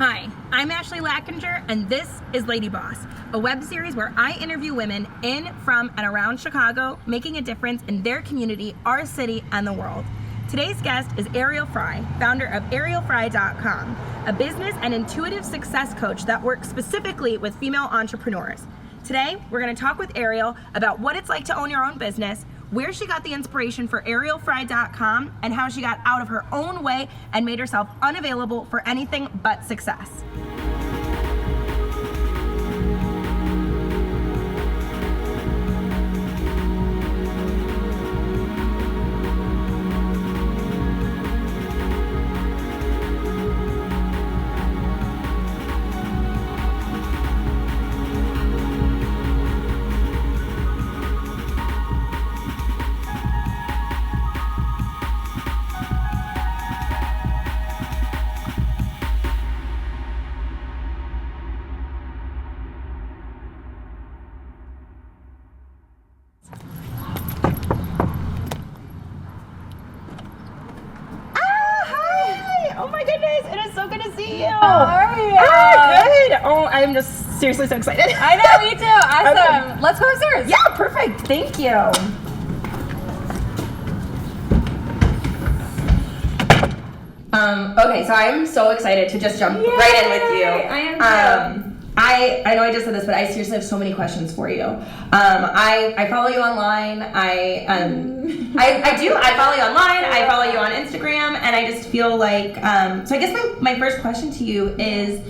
Hi, I'm Ashley Lackinger, and this is LadyBoss, a web series where I interview women in, from, and around Chicago, making a difference in their community, our city, and the world. Today's guest is Ariel Frey, founder of arielfrey.com, a business and intuitive success coach that works specifically with female entrepreneurs. Today, we're going to talk with Ariel about what it's like to own your own business, where she got the inspiration for arielfrey.com, and how she got out of her own way and made herself unavailable for anything but success. Oh my goodness, it is so good to see you. How are you? Good. Oh, I'm just seriously so excited. I know, me too. Awesome. Okay. Let's go upstairs. Yeah, perfect. Thank you. Okay, so I'm so excited to just jump right in with you. I am too. I know I just said this, but I seriously have so many questions for you. I follow you online. I do. I follow you online. I follow you on Instagram, and I just feel like. So I guess my first question to you is,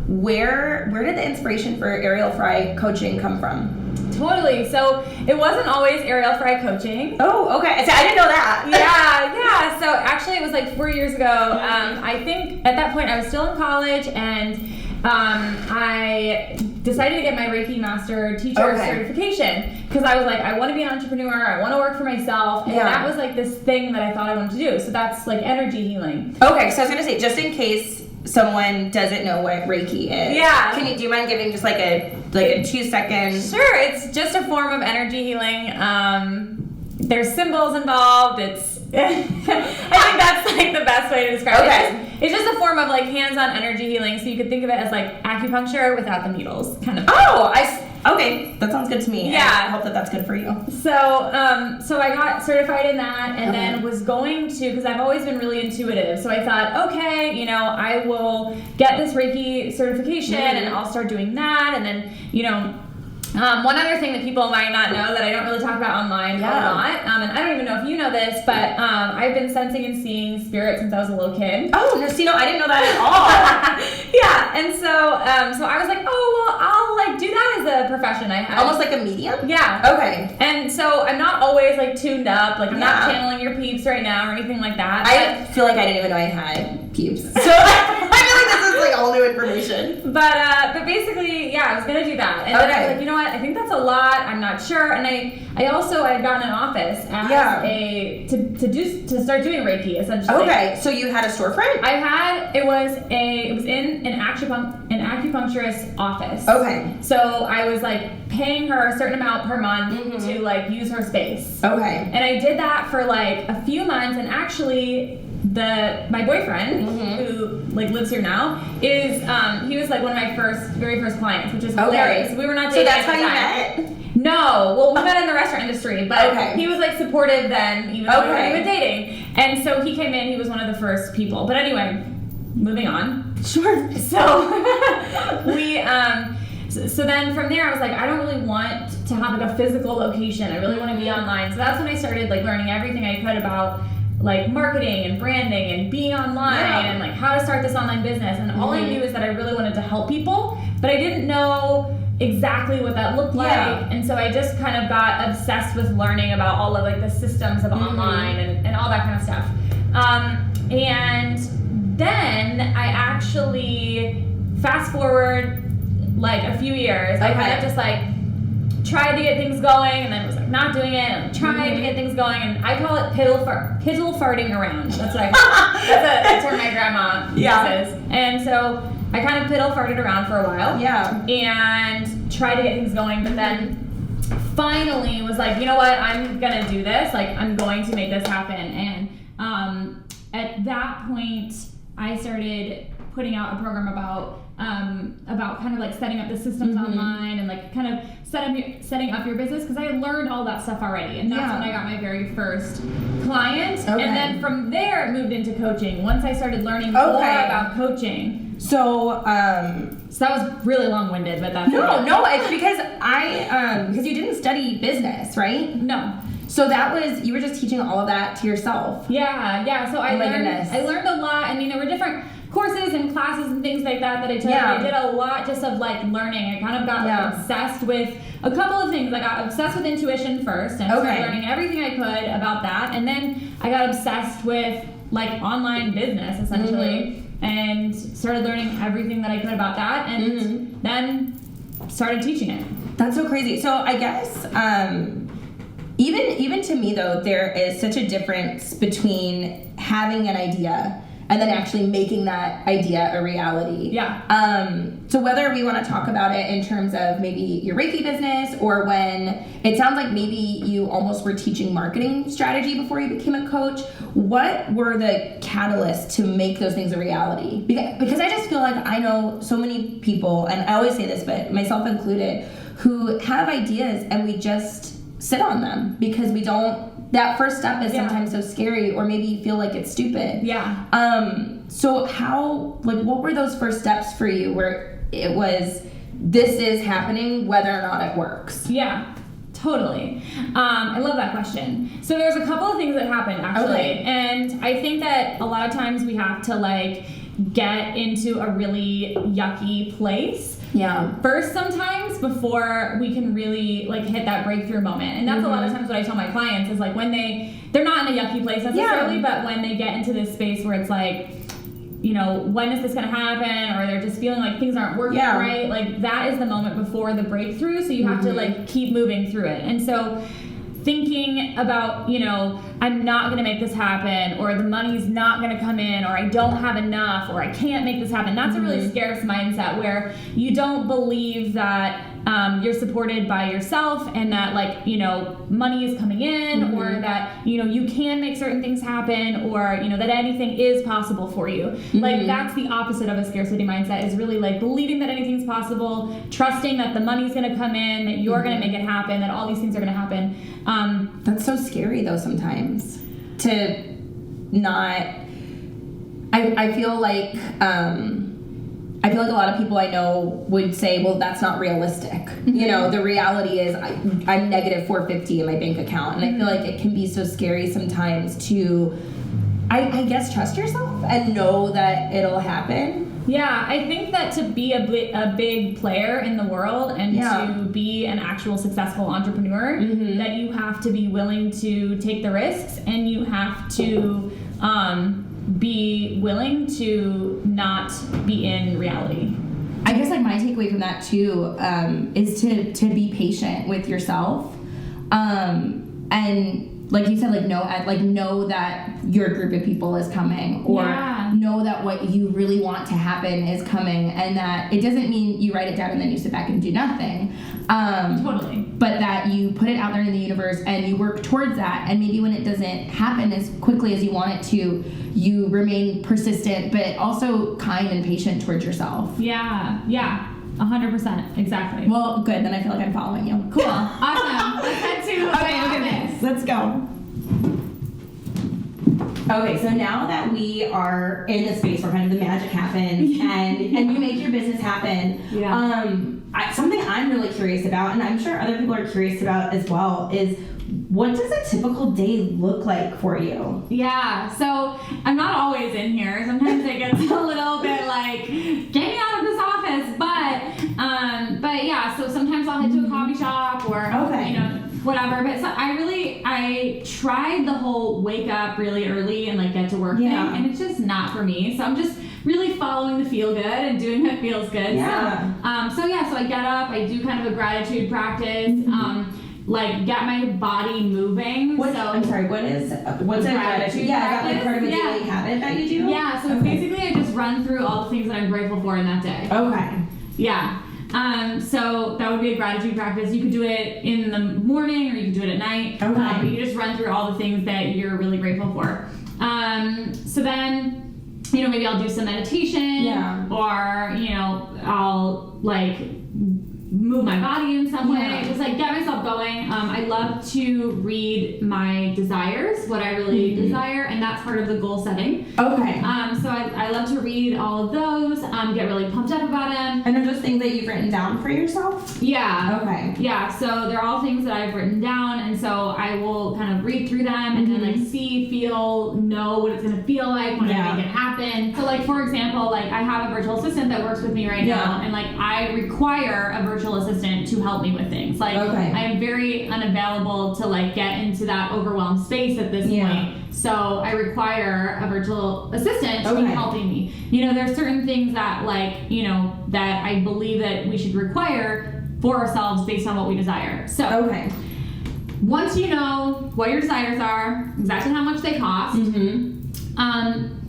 where did the inspiration for Ariel Frey coaching come from? Totally. So it wasn't always Ariel Frey coaching. Oh, okay. So I didn't know that. Yeah. So actually, it was like 4 years ago. I think at that point I was still in college, and I decided to get my Reiki Master Teacher certification because I was like, I want to be an entrepreneur. I want to work for myself, and that was like this thing that I thought I wanted to do. So that's like energy healing. Okay. So I was gonna say, just in case someone doesn't know what Reiki is. Yeah. Do you mind giving just like a 2-second? Sure. It's just a form of energy healing. There's symbols involved. It's I think that's like the best way to describe it. It's just a form of like hands-on energy healing. So you could think of it as like acupuncture without the needles, kind of. Okay, that sounds good to me. Yeah. I hope that's good for you. So I got certified in that, and then was going to, because I've always been really intuitive. So I thought, okay, I will get this Reiki certification, and I'll start doing that, and then one other thing that people might not know that I don't really talk about online a lot, and I don't even know if you know this, but I've been sensing and seeing spirit since I was a little kid. Oh, no, see, no, I didn't know that at all. Yeah, and so I was like, oh, well, I'll like do that as a profession I have. Almost like a medium? Yeah. Okay. And so I'm not always like tuned up, like I'm not channeling your peeps right now or anything like that. I feel like I didn't even know I had peeps. So I feel like this is like all new information. But basically, I was gonna do that, and then I was like, you know what? I think that's a lot. I'm not sure, and I also had gotten an office as to start doing Reiki essentially. Okay, so you had a storefront? It was in an acupuncturist office. Okay. So I was like paying her a certain amount per month to like use her space. Okay. And I did that for like a few months, and actually my boyfriend who like lives here now is he was like one of my very first clients, which is hilarious. We were not dating. So that's at how the you time. met? No, well, we met in the restaurant industry, but he was like supportive then, even though we weren't even dating. And so he came in. He was one of the first people. But anyway, moving on. Sure. So we so then from there I was like, I don't really want to have like a physical location. I really want to be online. So that's when I started like learning everything I could about like marketing and branding and being online and like how to start this online business. And all I knew is that I really wanted to help people, but I didn't know exactly what that looked like. And so I just kind of got obsessed with learning about all of like the systems of online and all that kind of stuff. And then I actually fast forward like a few years, I kind of just like tried to get things going, and then was like not doing it, and tried to get things going, and I call it piddle farting around. That's what I call it. That's a term my grandma uses. And so I kind of piddle farted around for a while. Yeah. And tried to get things going, but then finally was like, you know what, I'm gonna do this. Like, I'm going to make this happen. And at that point, I started putting out a program about kind of like setting up the systems online and like kind of setting up your business, because I had learned all that stuff already, and that's when I got my very first client. And then from there it moved into coaching once I started learning more about coaching. So that was really long-winded, but that's no, it's because because you didn't study business, right? No. So you were just teaching all of that to yourself. Yeah. So I learned a lot. I mean, there were different courses and classes and things like that I took. Yeah. I did a lot just of like learning. I kind of got obsessed with a couple of things. I got obsessed with intuition first, and started learning everything I could about that. And then I got obsessed with like online business essentially, and started learning everything that I could about that, and then started teaching it. That's so crazy. So I guess even to me though, there is such a difference between having an idea and then actually making that idea a reality. Yeah. So whether we want to talk about it in terms of maybe your Reiki business, or when it sounds like maybe you almost were teaching marketing strategy before you became a coach, what were the catalysts to make those things a reality? Because I just feel like I know so many people, and I always say this, but myself included, who have ideas and we just sit on them because we don't. That first step is sometimes so scary, or maybe you feel like it's stupid. Yeah. So what were those first steps for you where it was, this is happening whether or not it works? Yeah, totally. I love that question. So there's a couple of things that happened actually. And I think that a lot of times we have to like get into a really yucky place first sometimes before we can really like hit that breakthrough moment. And that's a lot of times what I tell my clients is like when they're not in a yucky place necessarily, but when they get into this space where it's like, you know, when is this going to happen, or they're just feeling like things aren't working right, like that is the moment before the breakthrough. So you have to like keep moving through it. And so thinking about, you know, I'm not going to make this happen, or the money's not going to come in, or I don't have enough, or I can't make this happen. That's a really scarce mindset where you don't believe that you're supported by yourself, and that like, you know, money is coming in, or that, you know, you can make certain things happen, or, you know, that anything is possible for you. Like that's the opposite of a scarcity mindset, is really like believing that anything's possible, trusting that the money's going to come in, that you're going to make it happen, that all these things are going to happen. That's so scary though sometimes to not. I feel like a lot of people I know would say, well, that's not realistic. You know, the reality is I'm negative 450 in my bank account, and I feel like it can be so scary sometimes to, I guess, trust yourself and know that it'll happen. Yeah, I think that to be a big player in the world and to be an actual successful entrepreneur, that you have to be willing to take the risks, and you have to be willing to not be in reality. I guess like my takeaway from that too is to be patient with yourself, and like you said, know that your group of people is coming, or know that what you really want to happen is coming, and that it doesn't mean you write it down and then you sit back and do nothing. Totally. But that you put it out there in the universe and you work towards that, and maybe when it doesn't happen as quickly as you want it to, you remain persistent, but also kind and patient towards yourself. Yeah. 100%, exactly. Well, good, then I feel like I'm following you. Cool. Awesome. Let's head to this. Let's go. Okay, so now that we are in the space where kind of the magic happens and you make your business happen, something I'm really curious about, and I'm sure other people are curious about as well, is what does a typical day look like for you? Yeah, so I'm not always in here. Sometimes it gets a little bit like, get me out of this office. But yeah, so sometimes I'll head to a coffee shop or, you know, whatever. But so I tried the whole wake up really early and like get to work thing, and it's just not for me. So I'm just really following the feel good and doing what feels good. Yeah. So I get up, I do kind of a gratitude practice. Like get my body moving. What's a gratitude? Yeah, is that like part of a daily habit that you do? Yeah, so basically I just run through all the things that I'm grateful for in that day. Okay. Yeah. So that would be a gratitude practice. You could do it in the morning or you could do it at night. Okay. You just run through all the things that you're really grateful for. So then you know, maybe I'll do some meditation, or, you know, I'll like move my body in some way, just like get myself going. I love to read my desires, what I really desire, and that's part of the goal setting. Okay. So I love to read all of those, get really pumped up about them. And are those things that you've written down for yourself? Yeah. Okay. Yeah, so they're all things that I've written down, and so I will kind of read through them and then like see, feel, know what it's gonna feel like when I make it happen. So like, for example, like I have a virtual assistant that works with me right now, and like I require a virtual assistant to help me with things. Like I am very unavailable to like get into that overwhelmed space at this point. So I require a virtual assistant to be helping me. You know, there's certain things that like, you know, that I believe that we should require for ourselves based on what we desire. So once you know what your desires are, exactly how much they cost,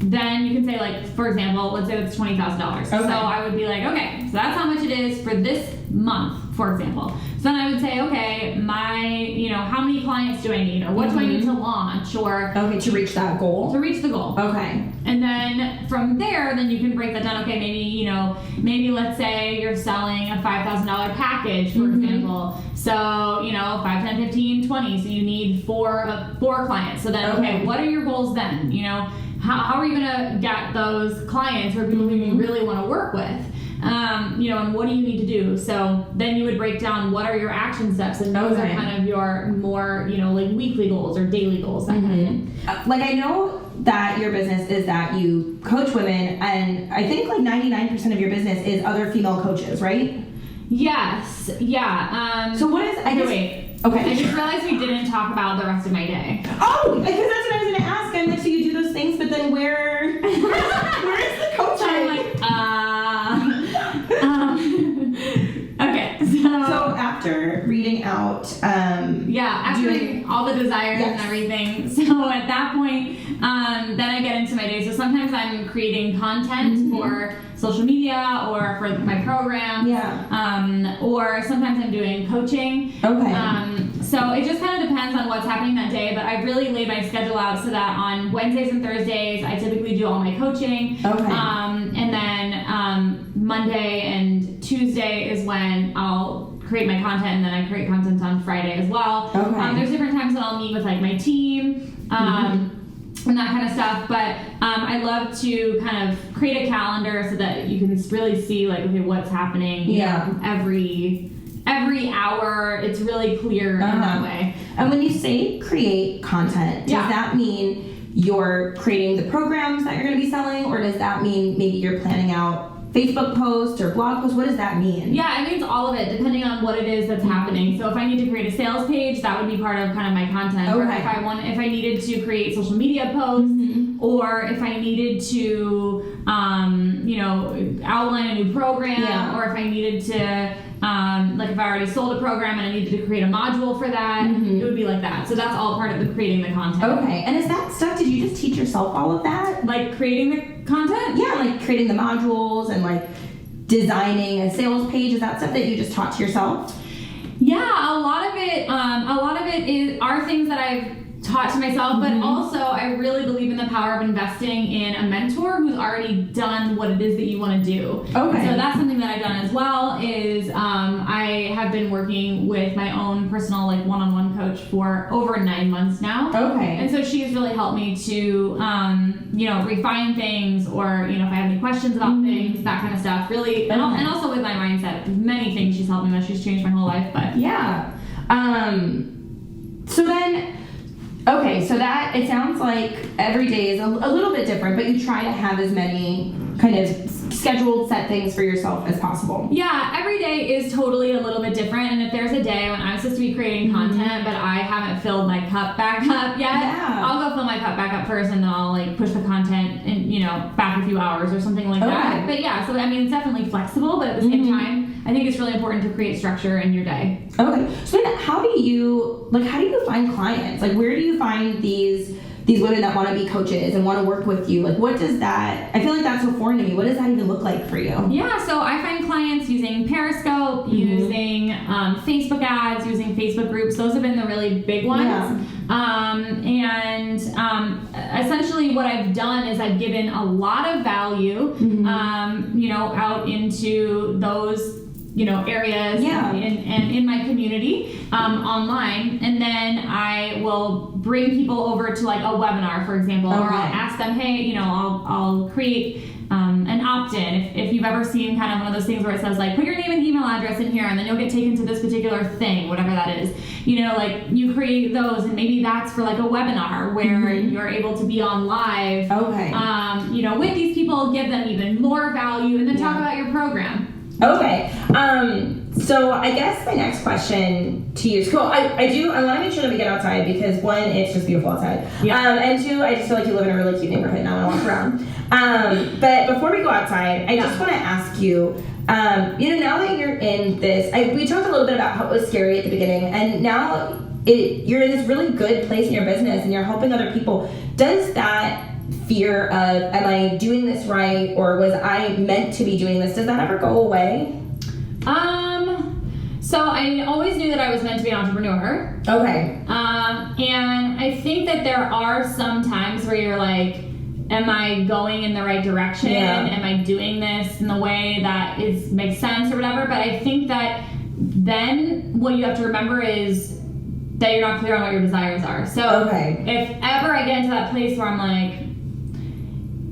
then you can say like, for example, let's say it's $20,000. So I would be like, okay, so that's how much it is for this month, for example. So then I would say, okay, you know, how many clients do I need, or what do I need to launch, or to reach that goal. To reach the goal. Okay. And then from there, then you can break that down. Okay, maybe, you know, maybe let's say you're selling a $5,000 package, for example. So, you know, 5, 10, 15, 20. So you need four clients. So then, okay, what are your goals then? You know, how are you going to get those clients or people who you really want to work with? You know, and what do you need to do? So then you would break down what are your action steps, and those are kind of your more, you know, like weekly goals or daily goals, that kind of thing. Like I know that your business is that you coach women, and I think like 99% of your business is other female coaches, right? Yes. Yeah. So what is? Wait. Okay. I just realized we didn't talk about the rest of my day. Oh, because that's what I was going to ask. I'm like, so you do those things, but then where is the coaching? So I'm like, okay. So after reading out, after reading all the desires and everything. So at that point, then I get into my day. So sometimes I'm creating content for social media or for my program. Or sometimes I'm doing coaching. So it just kind of depends on what's happening that day, but I've really laid my schedule out so that on Wednesdays and Thursdays, I typically do all my coaching. And then Monday and Tuesday is when I'll create my content, and then I create content on Friday as well. There's different times that I'll meet with like my team, and that kind of stuff, but I love to kind of create a calendar so that you can really see like, okay, what's happening every hour. It's really clear in that way. And when you say create content, does that mean you're creating the programs that you're going to be selling, or does that mean maybe you're planning out Facebook posts or blog posts? What does that mean? Yeah, it means all of it, depending on what it is that's happening. So if I need to create a sales page, that would be part of kind of my content. Or if I needed to create social media posts, or if I needed to, you know, outline a new program, or if I needed to, like if I already sold a program and I needed to create a module for that, it would be like that. So that's all part of the creating the content. And is that stuff, did you just teach yourself all of that? Like creating the content? Yeah, like creating the modules and like designing a sales page. Is that stuff that you just taught to yourself? Yeah, a lot of it are things that I've taught to myself, but also I really believe in the power of investing in a mentor who's already done what it is that you want to do. So that's something that I've done as well, is I have been working with my own personal like one-on-one coach for over 9 months now. And so she's really helped me to you know, refine things, or you know, if I have any questions about things, that kind of stuff, really. And also with my mindset, many things she's helped me with. She's changed my whole life. But so then so that, it sounds like every day is a little bit different, but you try to have as many kind of scheduled set things for yourself as possible. Yeah, every day is totally a little bit different, and if there's a day when I'm supposed to be creating content but I haven't filled my cup back up yet, I'll go fill my cup back up first, and then I'll like push the content and, you know, back a few hours or something like that. But yeah, so I mean, it's definitely flexible, but at the same time, I think it's really important to create structure in your day. So then how do you find clients? Like, where do you find these women that want to be coaches and want to work with you? Like, what does that, I feel like that's so foreign to me. What does that even look like for you? Yeah, so I find clients clients using Periscope, using Facebook ads, using Facebook groups. Those have been the really big ones. Essentially what I've done is I've given a lot of value, out into those areas and in my community online, and then I will bring people over to like a webinar, for example, or I'll ask them, hey, I'll create an opt-in. If you've ever seen kind of one of those things where it says like, put your name and email address in here, and then you'll get taken to this particular thing, whatever that is. Like you create those, and maybe that's for like a webinar where you're able to be on live. With these people, give them even more value, and then talk about your program. Okay. So I guess my next question to you is cool. I want to make sure that we get outside because one, it's just beautiful outside. And two, I just feel like you live in a really cute neighborhood and I want to walk around. But before we go outside, I just want to ask you, now that you're in this, we talked a little bit about how it was scary at the beginning, and now you're in this really good place in your business and you're helping other people. Does that fear of, am I doing this right, or was I meant to be doing this, does that ever go away? So I always knew that I was meant to be an entrepreneur. Okay. And I think that there are some times where you're like, am I going in the right direction? Am I doing this in the way that makes sense or whatever? But I think that then what you have to remember is that you're not clear on what your desires are. So if ever I get into that place where I'm like,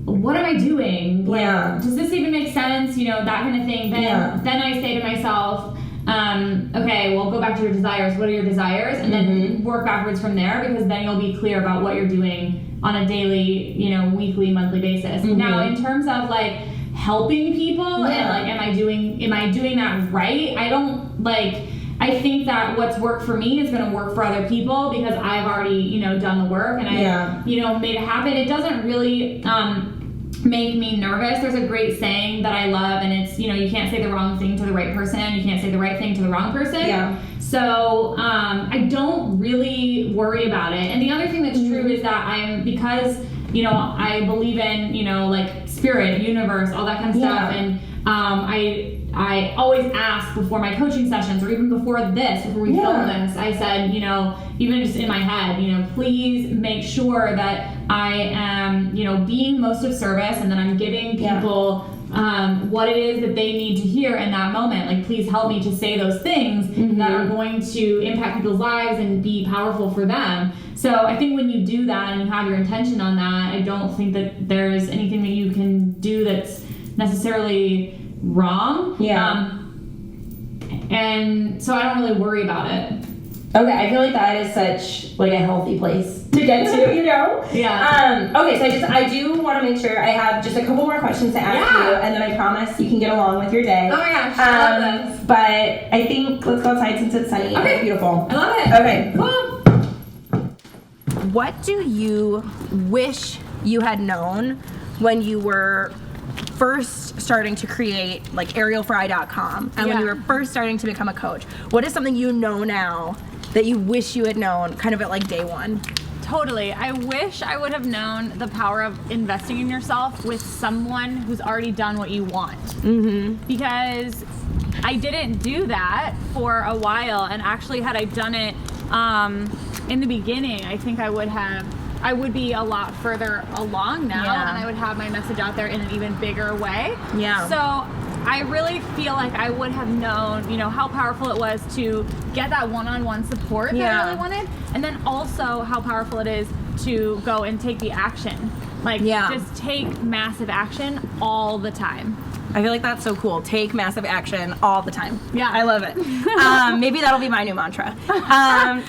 what am I doing? Like, does this even make sense? That kind of thing. Then I say to myself, okay, well, go back to your desires. What are your desires? And then work backwards from there, because then you'll be clear about what you're doing on a daily, weekly, monthly basis. Now, in terms of like helping people and like, am I doing that right? I think that what's worked for me is going to work for other people because I've already, done the work and I, made it happen. It doesn't really, make me nervous. There's a great saying that I love, and it's, you can't say the wrong thing to the right person. You can't say the right thing to the wrong person. So I don't really worry about it. And the other thing that's true is that because I believe in, like spirit, universe, all that kind of stuff. And I always ask before my coaching sessions, or even before we film this, I said, even just in my head, please make sure that I am, being most of service, and that I'm giving people what it is that they need to hear in that moment. Like, please help me to say those things that are going to impact people's lives and be powerful for them. So I think when you do that and you have your intention on that, I don't think that there's anything that you can do that's necessarily wrong. And so I don't really worry about it. Okay, I feel like that is such like a healthy place to get to, Okay, so I do want to make sure I have just a couple more questions to ask you, and then I promise you can get along with your day. Oh my gosh, I love this. But I think let's go outside since it's sunny. Okay, it's beautiful. I love it. Okay, cool. What do you wish you had known when you were first starting to create like arielfrey.com and when you were first starting to become a coach? What is something you know now that you wish you had known kind of at like day one? Totally. I wish I would have known the power of investing in yourself with someone who's already done what you want. Because I didn't do that for a while, and actually had I done it in the beginning, I think I would be a lot further along now, and I would have my message out there in an even bigger way. So I really feel like I would have known, how powerful it was to get that one-on-one support that I really wanted, and then also how powerful it is to go and take the action. Like, just take massive action all the time. I feel like that's so cool. Take massive action all the time. Yeah. I love it. Maybe that'll be my new mantra.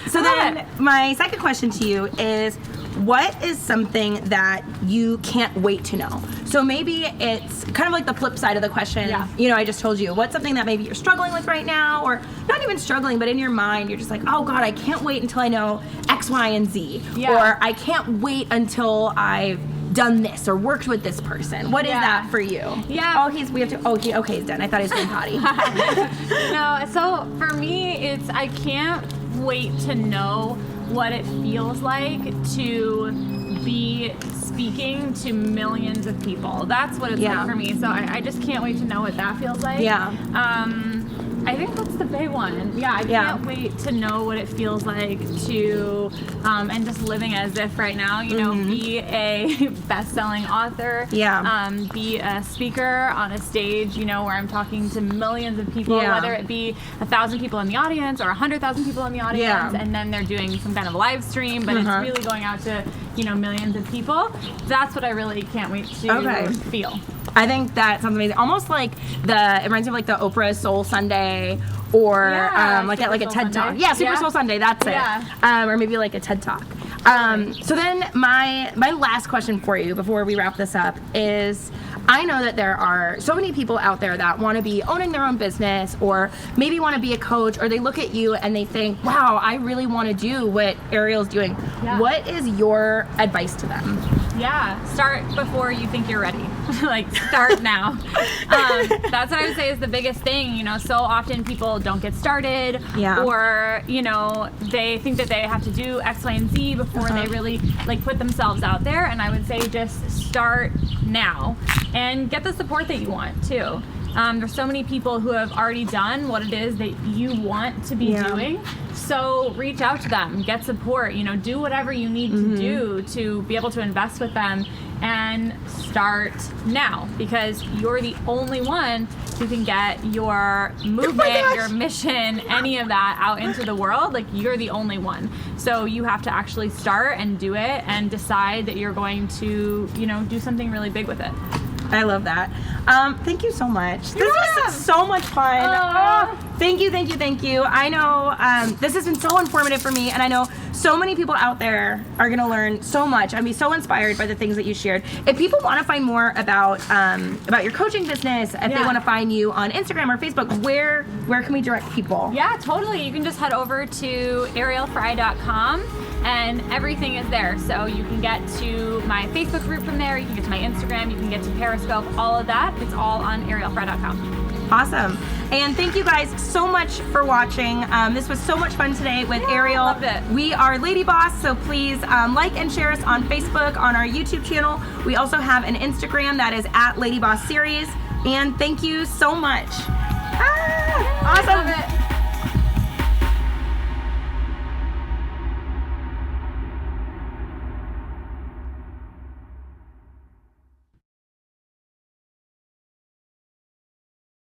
So then my second question to you is, what is something that you can't wait to know? So maybe it's kind of like the flip side of the question. I just told you, what's something that maybe you're struggling with right now, or not even struggling, but in your mind, you're just like, oh God, I can't wait until I know X, Y, and Z. Or I can't wait until I've done this or worked with this person. What is that for you? He's done. I thought he was going potty. No, so for me, I can't wait to know what it feels like to be speaking to millions of people. That's what it's like for me. So I just can't wait to know what that feels like. Yeah. I think that's the big one. Yeah, I can't wait to know what it feels like to, and just living as if right now, you know, be a best-selling author, be a speaker on a stage, you know, where I'm talking to millions of people, whether it be 1,000 people in the audience or 100,000 people in the audience, and then they're doing some kind of live stream, but it's really going out to, you know, millions of people. That's what I really can't wait to feel. I think that sounds amazing. Almost like it reminds me of like the Oprah Soul Sunday, or like at like a TED Talk. Yeah, Super Soul Sunday. That's it. Or maybe like a TED Talk. So then my last question for you before we wrap this up is, I know that there are so many people out there that want to be owning their own business, or maybe want to be a coach, or they look at you and they think, wow, I really want to do what Ariel's doing. What is your advice to them? Yeah, start before you think you're ready. Like, start now. That's what I would say is the biggest thing. You know, so often people don't get started, or, you know, they think that they have to do X, Y, and Z before they really, like, put themselves out there. And I would say just start now and get the support that you want, too. There's so many people who have already done what it is that you want to be doing. So reach out to them, get support, you know, do whatever you need to do to be able to invest with them, and start now, because you're the only one who can get your movement, your mission, any of that out into the world. Like, you're the only one. So you have to actually start and do it and decide that you're going to, you know, do something really big with it. I love that. Thank you so much. This was so much fun. Thank you. I know this has been so informative for me, and I know so many people out there are going to learn so much. I'd be so inspired by the things that you shared. If people want to find more about your coaching business, if they want to find you on Instagram or Facebook, where can we direct people? Yeah, totally. You can just head over to arielfrey.com, and everything is there. So you can get to my Facebook group from there, you can get to my Instagram, you can get to Periscope, all of that. It's all on arielfrey.com. Awesome. And thank you guys so much for watching. This was so much fun today with Ariel. Loved it. We are LadyBoss, so please like and share us on Facebook, on our YouTube channel. We also have an Instagram that is @LadyBossSeries. And thank you so much. Awesome.